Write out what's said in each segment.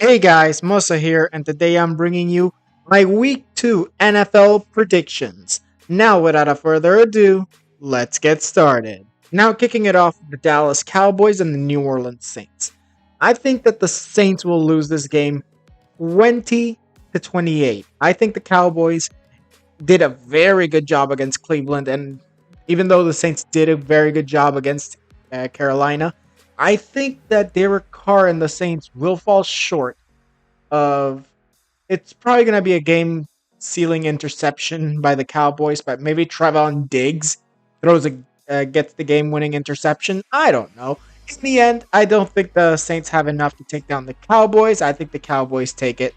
Hey guys, Musa here, and today I'm bringing you my Week 2 NFL predictions. Now, without a further ado, let's get started. Now, kicking it off with the Dallas Cowboys and the New Orleans Saints. I think that the Saints will lose this game 20 to 28. I think the Cowboys did a very good job against Cleveland, and even though the Saints did a very good job against Carolina, I think that Derek Carr and the Saints will fall short of. It's probably going to be a game sealing interception by the Cowboys, but maybe Trevon Diggs gets the game winning interception. I don't know. In the end, I don't think the Saints have enough to take down the Cowboys. I think the Cowboys take it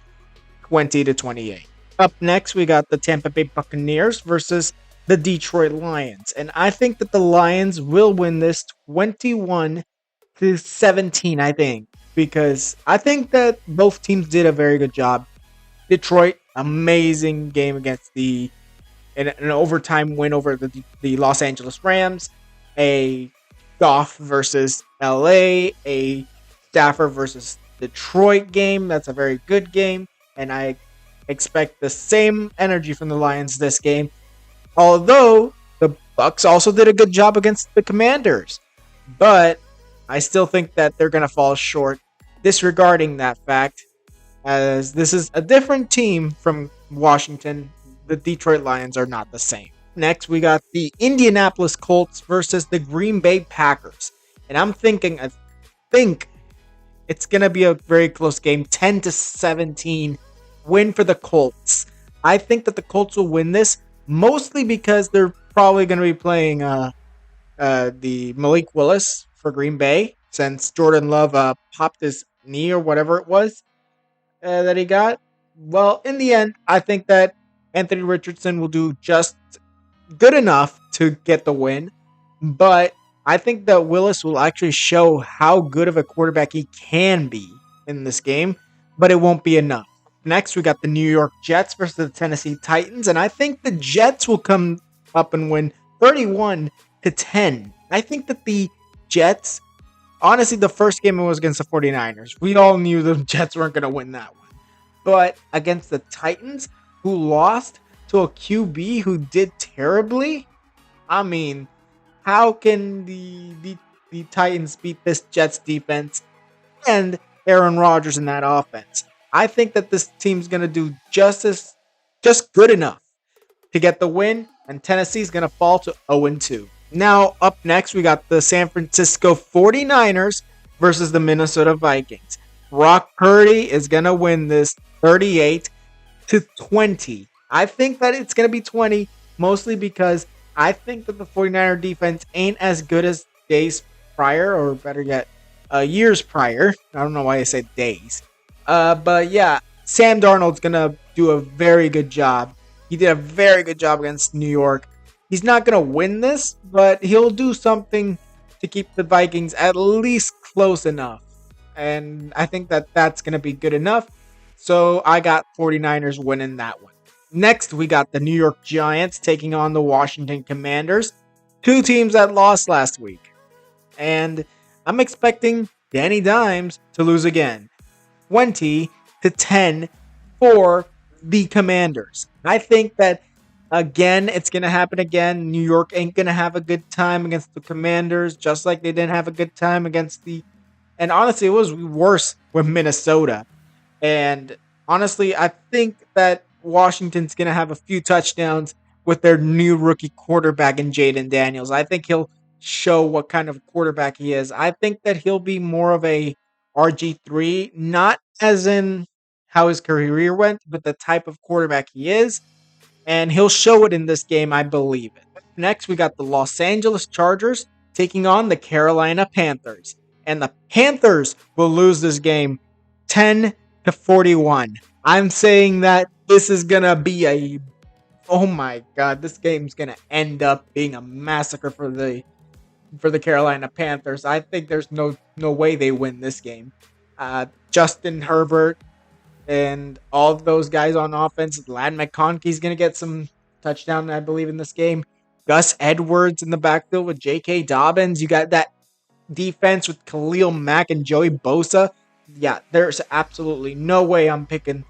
20 to 28. Up next, we got the Tampa Bay Buccaneers versus the Detroit Lions. And I think that the Lions will win this 21 to 17, I think, because I think that both teams did a very good job. Detroit, amazing game against an overtime win over the Los Angeles Rams. A Goff versus LA, a Stafford versus Detroit game. That's a very good game, and I expect the same energy from the Lions this game. Although the Bucks also did a good job against the Commanders, but I still think that they're going to fall short, disregarding that fact, as this is a different team from Washington. The Detroit Lions are not the same. Next, we got the Indianapolis Colts versus the Green Bay Packers. And I think it's going to be a very close game, 10 to 17 win for the Colts. I think that the Colts will win this, mostly because they're probably going to be playing the Malik Willis for Green Bay, since Jordan Love popped his knee or whatever it was that he got. Well, in the end, I think that Anthony Richardson will do just good enough to get the win, but I think that Willis will actually show how good of a quarterback he can be in this game, but it won't be enough. Next, we got the New York Jets versus the Tennessee Titans, and I think the Jets will come up and win 31 to 10. I think that the Jets, honestly, the first game was against the 49ers. We all knew the Jets weren't going to win that one. But against the Titans, who lost to a QB who did terribly, I mean, how can the Titans beat this Jets defense and Aaron Rodgers in that offense? I think that this team's going to do just good enough to get the win, and Tennessee's going to fall to 0-2. Now, up next, we got the San Francisco 49ers versus the Minnesota Vikings. Brock Purdy is going to win this 38 to 20. I think that it's going to be 20, mostly because I think that the 49er defense ain't as good as days prior, or better yet, years prior. I don't know why I said days. But yeah, Sam Darnold's going to do a very good job. He did a very good job against New York. He's not going to win this, but he'll do something to keep the Vikings at least close enough. And I think that that's going to be good enough. So I got 49ers winning that one. Next, we got the New York Giants taking on the Washington Commanders. Two teams that lost last week. And I'm expecting Danny Dimes to lose again. 20 to 10 for the Commanders. I think that, again, it's going to happen again. New York ain't going to have a good time against the Commanders, just like they didn't have a good time against and honestly, it was worse with Minnesota. And honestly, I think that Washington's going to have a few touchdowns with their new rookie quarterback in Jaden Daniels. I think he'll show what kind of quarterback he is. I think that he'll be more of a RG3, not as in how his career went, but the type of quarterback he is. And he'll show it in this game, I believe it. Next, we got the Los Angeles Chargers taking on the Carolina Panthers. And the Panthers will lose this game 10 to 41. I'm saying that this is going to be oh my God, this game's going to end up being a massacre for the Carolina Panthers. I think there's no way they win this game. Justin Herbert and all of those guys on offense. Ladd McConkey's going to get some touchdown, I believe, in this game. Gus Edwards in the backfield with J.K. Dobbins. You got that defense with Khalil Mack and Joey Bosa. yeah, there's absolutely no way I'm picking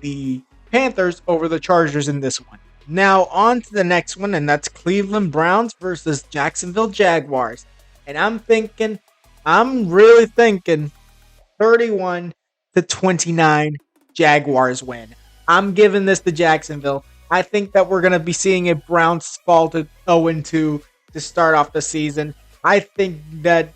the Panthers over the Chargers in this one. Now, on to the next one, and that's Cleveland Browns versus Jacksonville Jaguars. And I'm really thinking 31 to 29 Jaguars win. I'm giving this to Jacksonville. I think that we're going to be seeing a Browns fall to 0-2 to start off the season. I think that,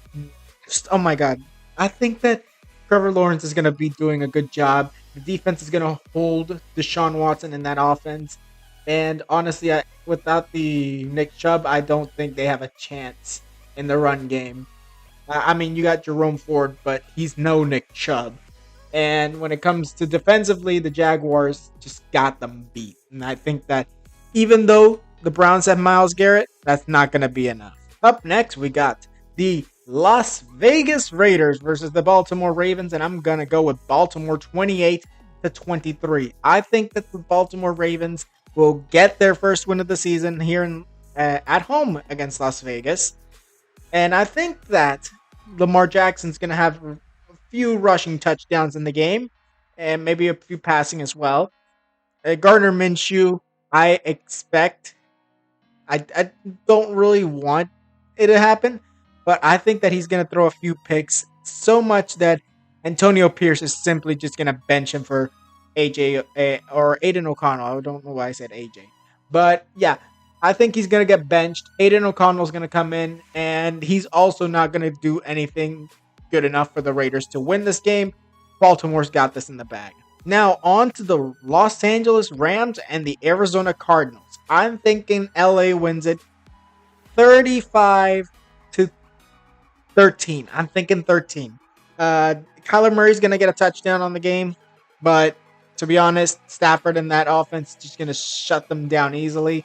oh my God, I think that Trevor Lawrence is going to be doing a good job. The defense is going to hold Deshaun Watson in that offense. And honestly, without the Nick Chubb, I don't think they have a chance in the run game. I mean, you got Jerome Ford, but he's no Nick Chubb. And when it comes to defensively, the Jaguars just got them beat. And I think that even though the Browns have Myles Garrett, that's not going to be enough. Up next, we got the Las Vegas Raiders versus the Baltimore Ravens. And I'm going to go with Baltimore 28 to 23. I think that the Baltimore Ravens will get their first win of the season here at home against Las Vegas. And I think that Lamar Jackson's going to have a few rushing touchdowns in the game and maybe a few passing as well. Gardner Minshew, I expect, I don't really want it to happen, but I think that he's going to throw a few picks so much that Antonio Pierce is simply just going to bench him for AJ or Aiden O'Connell. I don't know why I said AJ. But yeah, I think he's going to get benched. Aiden O'Connell's going to come in, and he's also not going to do anything good enough for the Raiders to win this game. Baltimore's got this in the bag. Now, on to the Los Angeles Rams and the Arizona Cardinals. I'm thinking LA wins it 35 to 13. I'm thinking 13. Kyler Murray's going to get a touchdown on the game, but to be honest, Stafford and that offense is just going to shut them down easily.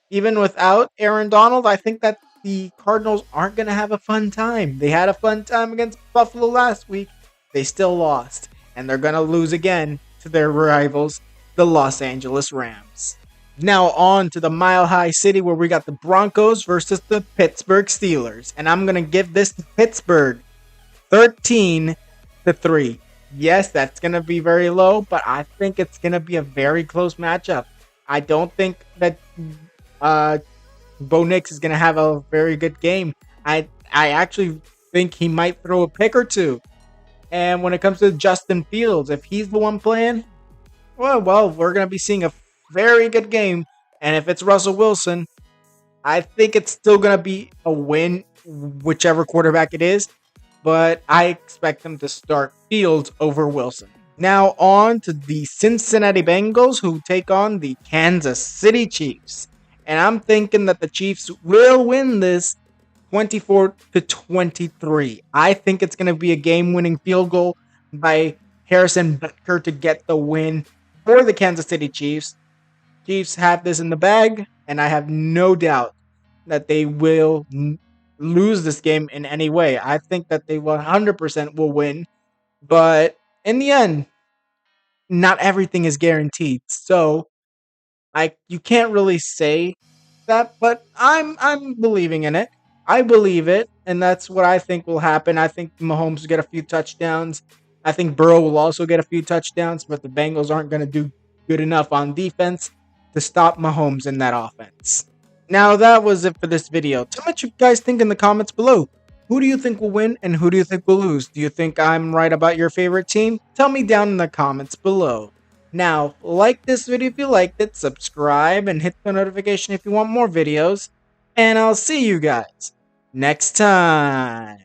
Even without Aaron Donald, I think that the Cardinals aren't going to have a fun time. They had a fun time against Buffalo last week. They still lost, and they're going to lose again to their rivals, the Los Angeles Rams. Now on to the Mile High City where we got the Broncos versus the Pittsburgh Steelers. And I'm going to give this to Pittsburgh 13 to 3. Yes, that's going to be very low, but I think it's going to be a very close matchup. I don't think that Bo Nix is going to have a very good game. I actually think he might throw a pick or two. And when it comes to Justin Fields, if he's the one playing, well, we're going to be seeing a very good game. And if it's Russell Wilson, I think it's still going to be a win, whichever quarterback it is. But I expect them to start Fields over Wilson. Now on to the Cincinnati Bengals who take on the Kansas City Chiefs. And I'm thinking that the Chiefs will win this 24 to 23. I think it's going to be a game-winning field goal by Harrison Butker to get the win for the Kansas City Chiefs. Chiefs have this in the bag, and I have no doubt that they will lose this game in any way. I think that they 100% will win, but in the end, not everything is guaranteed. So you can't really say that, but I'm believing in it. I believe it, and that's what I think will happen. I think Mahomes will get a few touchdowns. I think Burrow will also get a few touchdowns, but the Bengals aren't going to do good enough on defense to stop Mahomes in that offense. Now, that was it for this video. Tell me what you guys think in the comments below. Who do you think will win and who do you think will lose? Do you think I'm right about your favorite team? Tell me down in the comments below. Now, like this video if you liked it, subscribe, and hit the notification if you want more videos. And I'll see you guys next time.